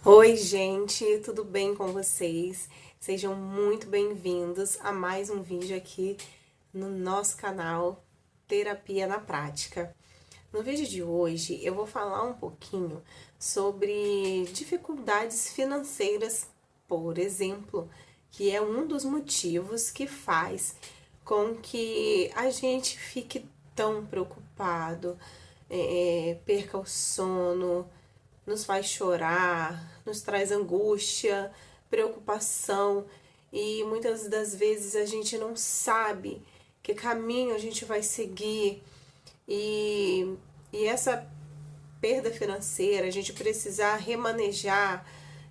Oi, gente, tudo bem com vocês? Sejam muito bem-vindos a mais um vídeo aqui no nosso canal Terapia na Prática. No vídeo de hoje eu vou falar um pouquinho sobre dificuldades financeiras, por exemplo, que é um dos motivos que faz com que a gente fique tão preocupado, perca o sono, nos faz chorar, nos traz angústia, preocupação e muitas das vezes a gente não sabe que caminho a gente vai seguir e essa perda financeira, a gente precisar remanejar,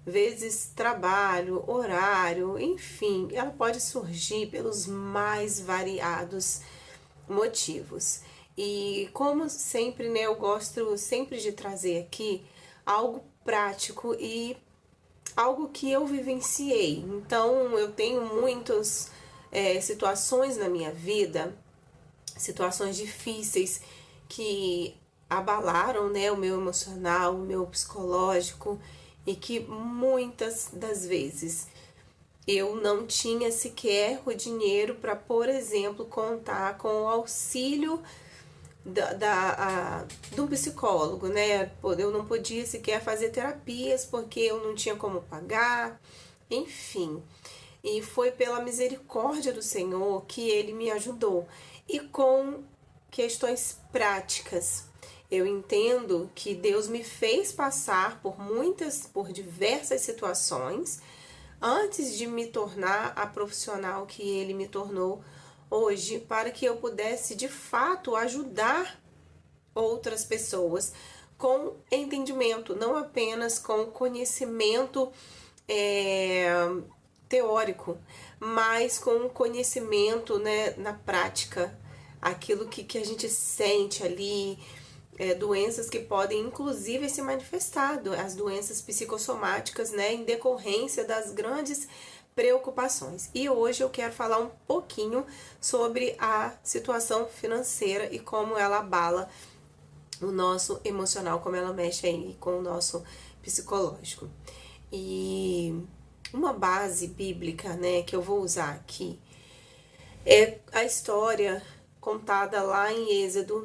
vezes trabalho, horário, enfim, ela pode surgir pelos mais variados motivos. E como sempre, né, eu gosto sempre de trazer aqui algo prático e algo que eu vivenciei. Então, eu tenho muitas situações na minha vida, situações difíceis que abalaram, né, o meu emocional, o meu psicológico e que muitas das vezes eu não tinha sequer o dinheiro para, por exemplo, contar com o auxílio do psicólogo, né? Eu não podia sequer fazer terapias porque eu não tinha como pagar, enfim. E foi pela misericórdia do Senhor que ele me ajudou. E com questões práticas. Eu entendo que Deus me fez passar por diversas situações antes de me tornar a profissional que ele me tornou hoje, para que eu pudesse de fato ajudar outras pessoas com entendimento, não apenas com conhecimento é, teórico, mas com conhecimento, né, na prática, aquilo que a gente sente ali, doenças que podem inclusive se manifestar, as doenças psicossomáticas, né, em decorrência das grandes preocupações. E hoje eu quero falar um pouquinho sobre a situação financeira e como ela abala o nosso emocional, como ela mexe aí com o nosso psicológico. E uma base bíblica, né, que eu vou usar aqui é a história contada lá em Êxodo,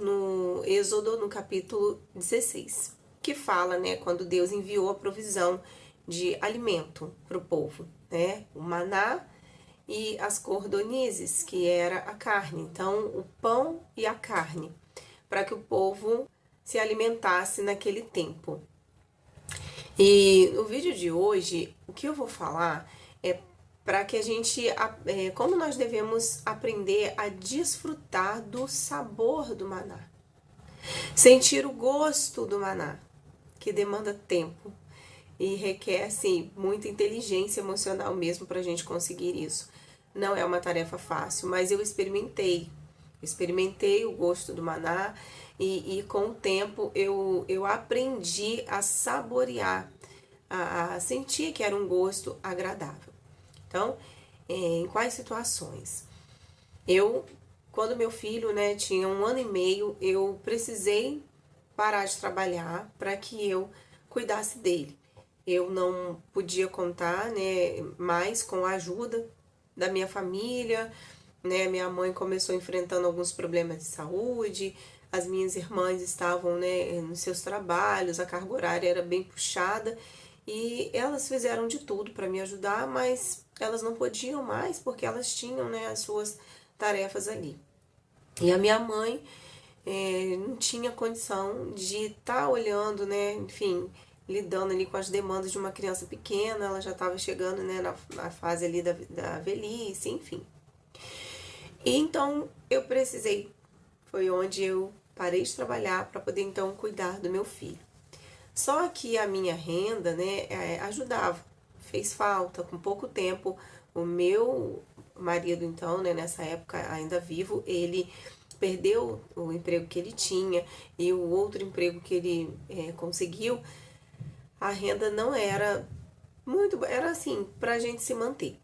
no capítulo 16, que fala, né, quando Deus enviou a provisão de alimento para o povo, né, o maná e as cordonizes, que era a carne, então o pão e a carne, para que o povo se alimentasse naquele tempo. E no vídeo de hoje, o que eu vou falar é para que a gente, como nós devemos aprender a desfrutar do sabor do maná, sentir o gosto do maná, que demanda tempo e requer, assim, muita inteligência emocional mesmo para a gente conseguir isso. Não é uma tarefa fácil, mas eu experimentei o gosto do maná e com o tempo eu aprendi a saborear, a sentir que era um gosto agradável. Então, em quais situações? Quando meu filho, né, tinha 1 ano e meio, eu precisei parar de trabalhar para que eu cuidasse dele. Eu não podia contar, né, mais com a ajuda da minha família, né? Minha mãe começou enfrentando alguns problemas de saúde, as minhas irmãs estavam, né, nos seus trabalhos, a carga horária era bem puxada e elas fizeram de tudo para me ajudar, mas elas não podiam mais porque elas tinham, né, as suas tarefas ali. E a minha mãe não tinha condição de estar olhando, né, enfim, lidando ali com as demandas de uma criança pequena, ela já estava chegando, né, na fase ali da velhice, enfim. E então eu precisei, foi onde eu parei de trabalhar para poder então cuidar do meu filho. Só que a minha renda, né, ajudava, fez falta, com pouco tempo, o meu marido então, né, nessa época ainda vivo, ele perdeu o emprego que ele tinha e o outro emprego que ele conseguiu, a renda não era muito, era assim, pra gente se manter.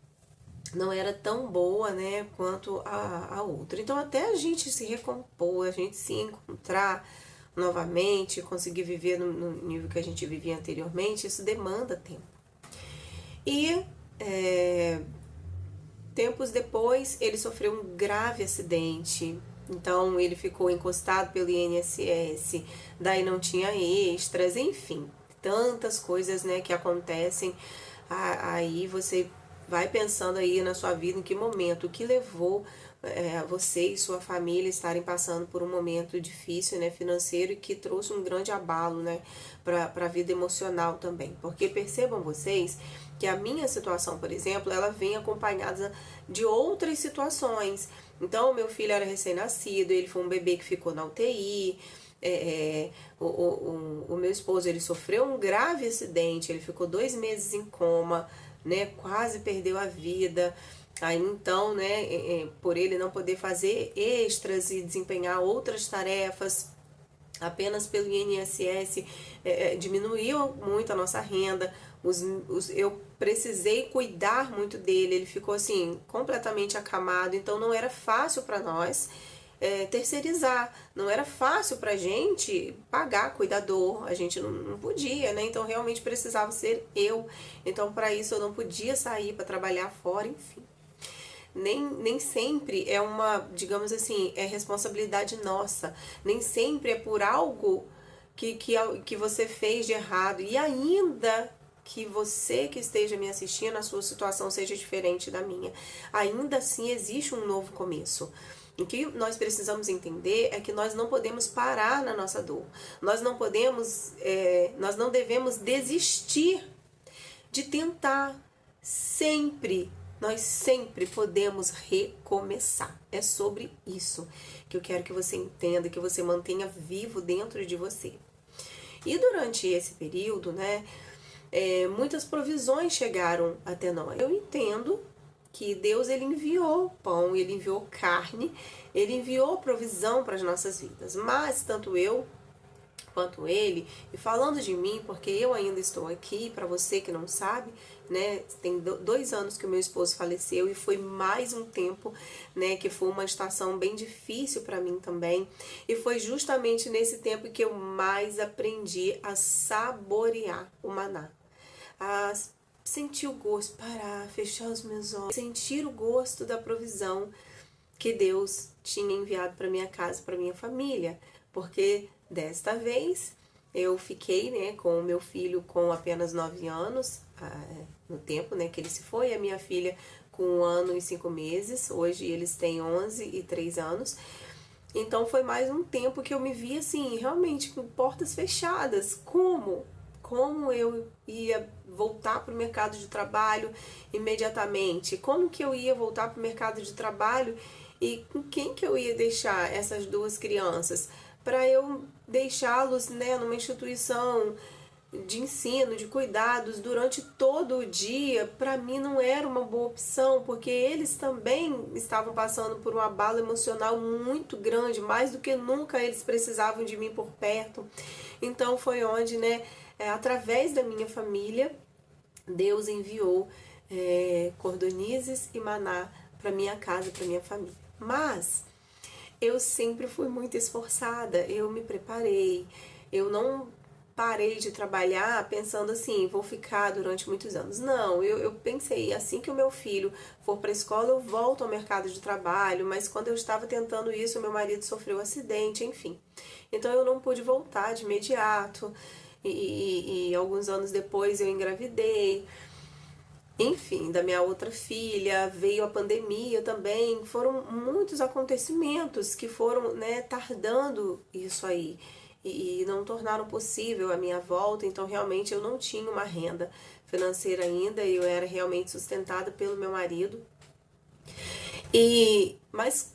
Não era tão boa, né, quanto a outra. Então, até a gente se recompor, a gente se encontrar, novamente, conseguir viver no nível que a gente vivia anteriormente, isso demanda tempo. E tempos depois, ele sofreu um grave acidente. Então, ele ficou encostado pelo INSS, daí não tinha extras, enfim, tantas coisas, né, que acontecem. Aí você vai pensando aí na sua vida, em que momento, o que levou você e sua família estarem passando por um momento difícil, né, financeiro, e que trouxe um grande abalo, né, para a vida emocional também. Porque percebam vocês que a minha situação, por exemplo, ela vem acompanhada de outras situações. Então, meu filho era recém-nascido, ele foi um bebê que ficou na UTI, o meu esposo, ele sofreu um grave acidente, ele ficou 2 meses em coma, né, quase perdeu a vida. Aí então, né, por ele não poder fazer extras e desempenhar outras tarefas, apenas pelo INSS, diminuiu muito a nossa renda. Eu precisei cuidar muito dele, ele ficou assim completamente acamado, então não era fácil para nós terceirizar, não era fácil pra gente pagar cuidador, a gente não podia, né? Então realmente precisava ser eu. Então para isso eu não podia sair para trabalhar fora, enfim. Nem sempre é uma, digamos assim, é responsabilidade nossa. Nem sempre é por algo que você fez de errado. E ainda que você que esteja me assistindo, a sua situação seja diferente da minha, ainda assim existe um novo começo. O que nós precisamos entender é que nós não podemos parar na nossa dor. Nós não podemos, nós não devemos desistir de tentar. Nós sempre podemos recomeçar. É sobre isso que eu quero que você entenda, que você mantenha vivo dentro de você. E durante esse período, né, muitas provisões chegaram até nós. Eu entendo que Deus, ele enviou pão, ele enviou carne, ele enviou provisão para as nossas vidas. Mas tanto eu quanto ele, e falando de mim, porque eu ainda estou aqui, para você que não sabe, né, tem 2 anos que o meu esposo faleceu e foi mais um tempo, né, que foi uma estação bem difícil para mim também, e foi justamente nesse tempo que eu mais aprendi a saborear o maná, a sentir o gosto, parar, fechar os meus olhos, sentir o gosto da provisão que Deus tinha enviado para minha casa, para minha família, porque desta vez eu fiquei, né, com o meu filho com apenas 9 anos, no tempo, né, que ele se foi, a minha filha com 1 ano e 5 meses, hoje eles têm 11 e 3 anos, então foi mais um tempo que eu me vi assim, realmente com portas fechadas. Como eu ia voltar para o mercado de trabalho imediatamente? Como que eu ia voltar para o mercado de trabalho e com quem que eu ia deixar essas 2 crianças? Para eu deixá-los, né, numa instituição de ensino, de cuidados durante todo o dia, para mim não era uma boa opção, porque eles também estavam passando por um abalo emocional muito grande, mais do que nunca eles precisavam de mim por perto. Então foi onde, né, através da minha família, Deus enviou cordonizes e maná para minha casa, para minha família. Mas eu sempre fui muito esforçada, eu me preparei, eu não parei de trabalhar pensando assim, vou ficar durante muitos anos. Não, eu pensei, assim que o meu filho for para a escola, eu volto ao mercado de trabalho, mas quando eu estava tentando isso, meu marido sofreu um acidente, enfim. Então eu não pude voltar de imediato, e alguns anos depois eu engravidei. Enfim, da minha outra filha, veio a pandemia também, foram muitos acontecimentos que foram, né, tardando isso aí e não tornaram possível a minha volta, então realmente eu não tinha uma renda financeira ainda, eu era realmente sustentada pelo meu marido. Mas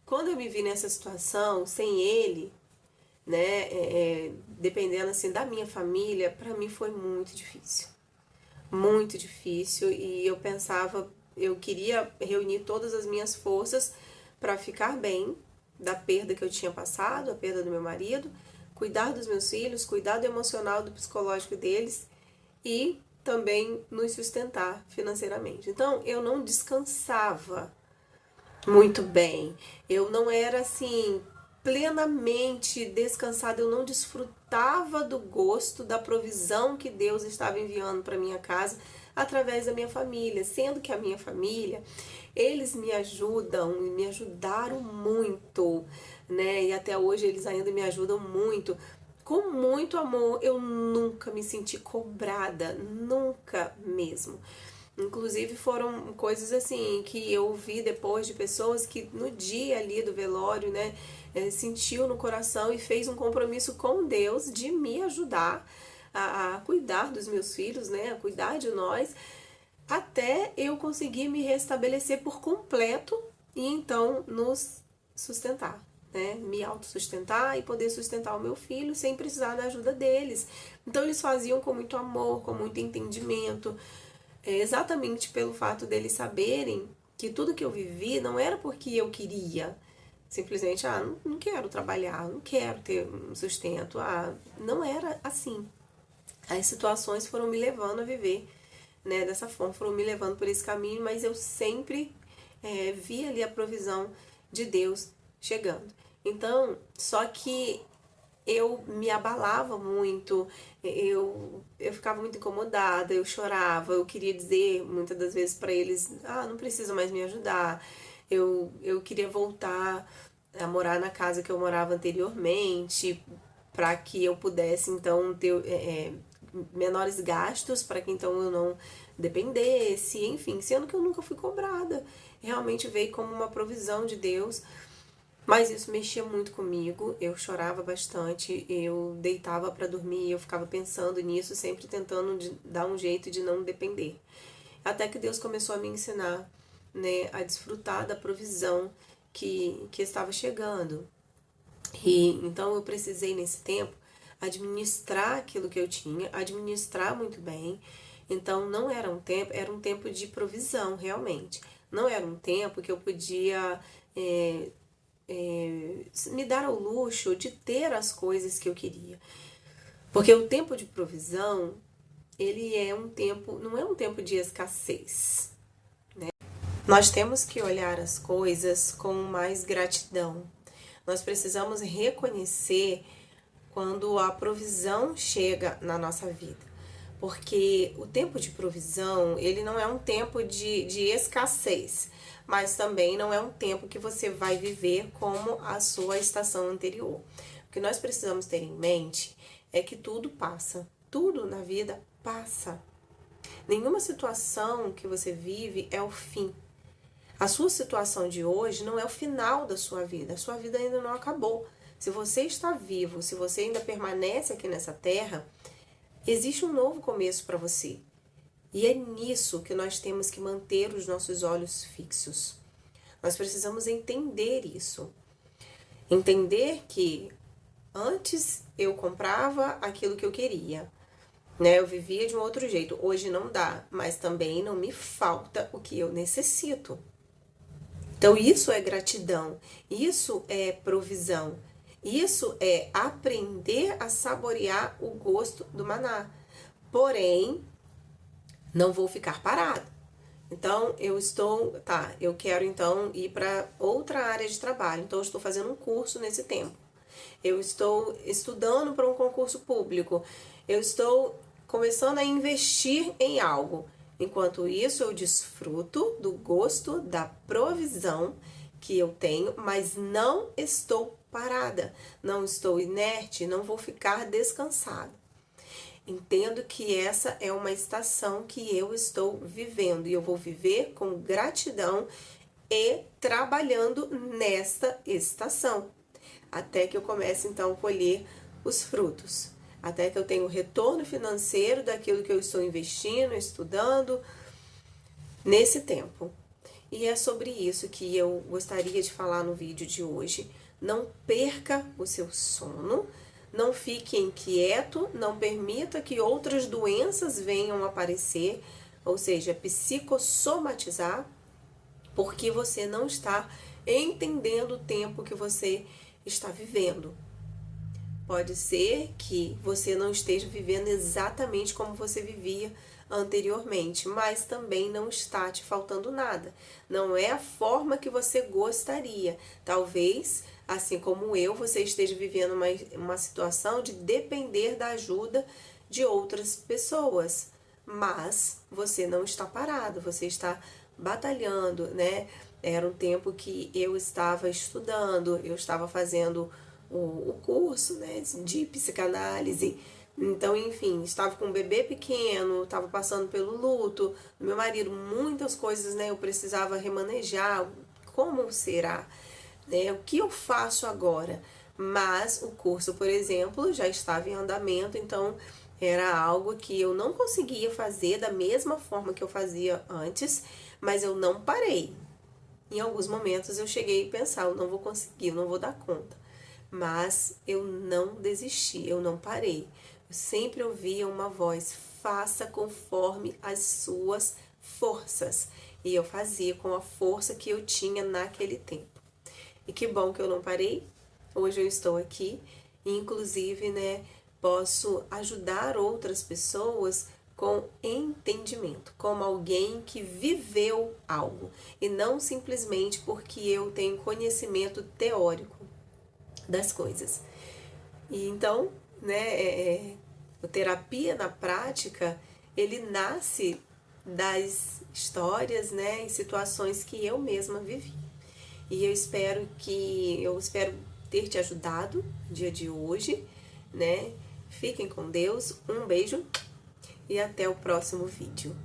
quando eu me vi nessa situação, sem ele, né, dependendo assim da minha família, para mim foi muito difícil, e eu pensava, eu queria reunir todas as minhas forças para ficar bem da perda que eu tinha passado, a perda do meu marido, cuidar dos meus filhos, cuidar do emocional, do psicológico deles e também nos sustentar financeiramente. Então eu não descansava muito bem, eu não era assim plenamente descansada, eu não desfrutava do gosto da provisão que Deus estava enviando para minha casa através da minha família, sendo que a minha família, eles me ajudam e me ajudaram muito, né? E até hoje eles ainda me ajudam muito, com muito amor. Eu nunca me senti cobrada, nunca mesmo. Inclusive foram coisas assim que eu vi depois de pessoas que no dia ali do velório, né, sentiu no coração e fez um compromisso com Deus de me ajudar a cuidar dos meus filhos, né, a cuidar de nós, até eu conseguir me restabelecer por completo e então nos sustentar, né? Me autossustentar e poder sustentar o meu filho sem precisar da ajuda deles. Então eles faziam com muito amor, com muito entendimento, exatamente pelo fato deles saberem que tudo que eu vivi não era porque eu queria, simplesmente, não quero trabalhar, não quero ter um sustento, não era assim. As situações foram me levando a viver, né, dessa forma, foram me levando por esse caminho, mas eu sempre vi ali a provisão de Deus chegando. Então, só que eu me abalava muito, eu ficava muito incomodada, eu chorava, eu queria dizer muitas das vezes para eles, não precisa mais me ajudar, eu queria voltar a morar na casa que eu morava anteriormente, para que eu pudesse então ter menores gastos, para que então eu não dependesse, enfim, sendo que eu nunca fui cobrada, realmente veio como uma provisão de Deus. Mas isso mexia muito comigo, eu chorava bastante, eu deitava para dormir, eu ficava pensando nisso, sempre tentando dar um jeito de não depender. Até que Deus começou a me ensinar, né, a desfrutar da provisão que estava chegando. E então eu precisei nesse tempo administrar aquilo que eu tinha, administrar muito bem. Então não era um tempo, era um tempo de provisão realmente. Não era um tempo que eu podia me dar ao luxo de ter as coisas que eu queria. Porque o tempo de provisão, ele é um tempo, não é um tempo de escassez, né? Nós temos que olhar as coisas com mais gratidão. Nós precisamos reconhecer quando a provisão chega na nossa vida. Porque o tempo de provisão, ele não é um tempo de escassez, mas também não é um tempo que você vai viver como a sua estação anterior. O que nós precisamos ter em mente é que tudo passa, tudo na vida passa. Nenhuma situação que você vive é o fim. A sua situação de hoje não é o final da sua vida, a sua vida ainda não acabou. Se você está vivo, se você ainda permanece aqui nessa terra, existe um novo começo para você. E é nisso que nós temos que manter os nossos olhos fixos. Nós precisamos entender isso. Entender que antes eu comprava aquilo que eu queria, né? Eu vivia de um outro jeito. Hoje não dá, mas também não me falta o que eu necessito. Então isso é gratidão, isso é provisão. Isso é aprender a saborear o gosto do maná. Porém, não vou ficar parado. Então, eu quero então ir para outra área de trabalho. Então, eu estou fazendo um curso nesse tempo. Eu estou estudando para um concurso público. Eu estou começando a investir em algo. Enquanto isso, eu desfruto do gosto da provisão que eu tenho, mas não estou parada, não estou inerte, não vou ficar descansada. Entendo que essa é uma estação que eu estou vivendo e eu vou viver com gratidão e trabalhando nesta estação, até que eu comece então a colher os frutos, até que eu tenha o retorno financeiro daquilo que eu estou investindo, estudando nesse tempo. E é sobre isso que eu gostaria de falar no vídeo de hoje. Não perca o seu sono, não fique inquieto, não permita que outras doenças venham aparecer, ou seja, psicossomatizar, porque você não está entendendo o tempo que você está vivendo. Pode ser que você não esteja vivendo exatamente como você vivia anteriormente, mas também não está te faltando nada. Não é a forma que você gostaria. Talvez assim como eu, você esteja vivendo uma situação de depender da ajuda de outras pessoas. Mas você não está parado, você está batalhando, né? Era um tempo que eu estava estudando, eu estava fazendo o curso, né, de psicanálise. Então, enfim, estava com um bebê pequeno, estava passando pelo luto, meu marido, muitas coisas, né, eu precisava remanejar. Como será? Né? O que eu faço agora? Mas o curso, por exemplo, já estava em andamento, então era algo que eu não conseguia fazer da mesma forma que eu fazia antes, mas eu não parei. Em alguns momentos eu cheguei a pensar, eu não vou conseguir, eu não vou dar conta. Mas eu não desisti, eu não parei. Eu sempre ouvia uma voz: faça conforme as suas forças. E eu fazia com a força que eu tinha naquele tempo. E que bom que eu não parei. Hoje eu estou aqui, e inclusive, né, posso ajudar outras pessoas com entendimento, como alguém que viveu algo e não simplesmente porque eu tenho conhecimento teórico das coisas. E então, né, a terapia na prática, ele nasce das histórias, né, e situações que eu mesma vivi. E eu espero ter te ajudado no dia de hoje, né? Fiquem com Deus, um beijo e até o próximo vídeo.